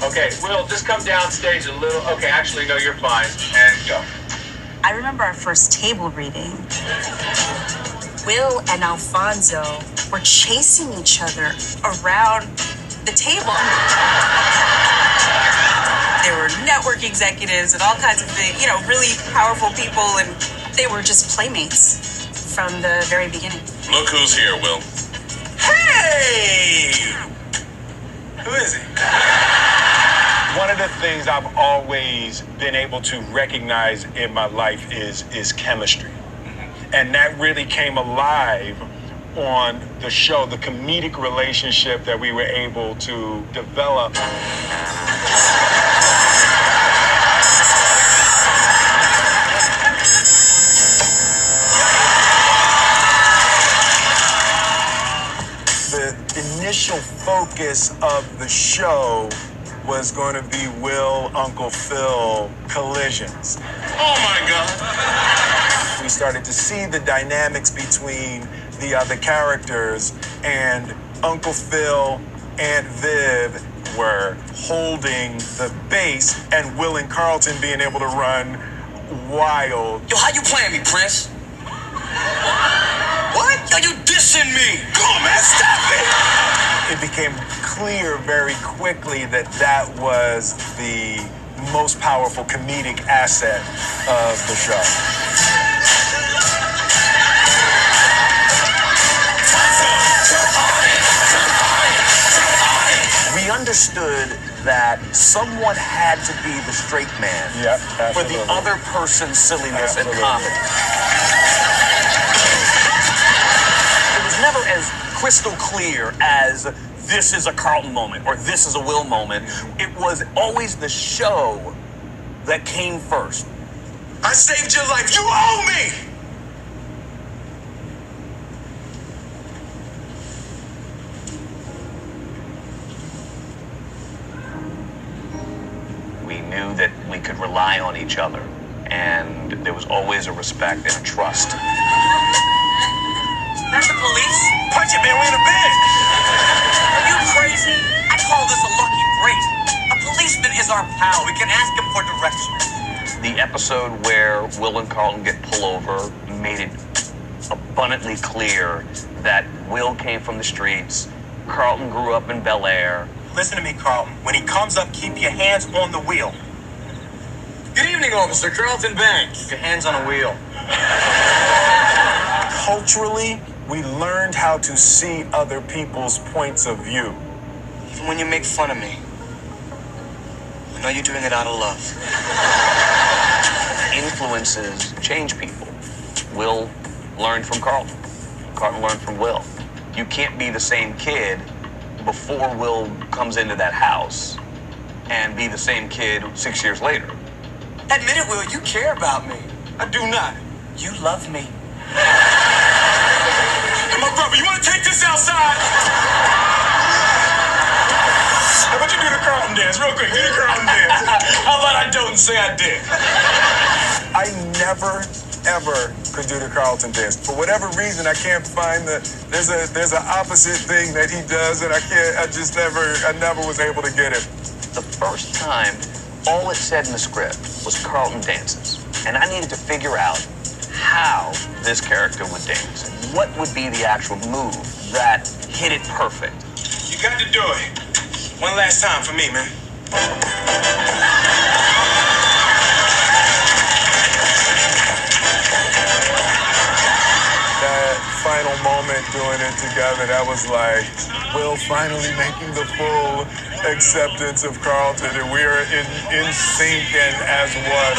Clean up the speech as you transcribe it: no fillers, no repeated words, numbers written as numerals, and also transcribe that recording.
Okay, Will, just come downstage a little. Okay, actually, no, you're fine. And go. I remember our first table reading. Will and Alfonso were chasing each other around the table. There were network executives and all kinds of things, you know, really powerful people, and they were just playmates from the very beginning. Look who's here, Will. Hey! Who is he? One of the things I've always been able to recognize in my life is chemistry. And that really came alive on the show, the comedic relationship that we were able to develop. The initial focus of the show was going to be Will, Uncle Phil collisions. Oh my God. We started to see the dynamics between the other characters, and Uncle Phil and Viv were holding the base, and Will and Carlton being able to run wild. Yo, how you playing me, Prince? What? Yo, you dissing me? Come on, man, stop it! It became clear very quickly that that was the most powerful comedic asset of the show. We understood that someone had to be the straight man for the other person's silliness and comedy. It was never as crystal clear as this is a Carlton moment or this is a Will moment. It was always the show that came first. I saved your life. You owe me! We knew that we could rely on each other, and there was always a respect and a trust. That's the police. Punch it, man. We're in a bed. Are you crazy? I call this a lucky break. A policeman is our pal. We can ask him for directions. The episode where Will and Carlton get pulled over made it abundantly clear that Will came from the streets, Carlton grew up in Bel-Air. Listen to me, Carlton. When he comes up, keep your hands on the wheel. Good evening, Officer Carlton Banks. Keep your hands on the wheel. Culturally, we learned how to see other people's points of view. Even when you make fun of me, I know you're doing it out of love. Influences change people. Will learned from Carlton. Carlton learned from Will. You can't be the same kid before Will comes into that house and be the same kid 6 years later. Admit it, Will, you care about me. I do not. You love me. Hey, my brother, you want to take this outside? How about you do the Carlton dance real quick? Do the Carlton dance. How about I don't say I did? I never, ever could do the Carlton dance. For whatever reason, I can't find there's an opposite thing that he does, and I never was able to get it. The first time, all it said in the script was Carlton dances. And I needed to figure out how this character would dance. And what would be the actual move that hit it perfect. You got to do it. One last time for me, man. That final moment doing it together, that was like Will finally making the full acceptance of Carlton, and we're in sync and as one.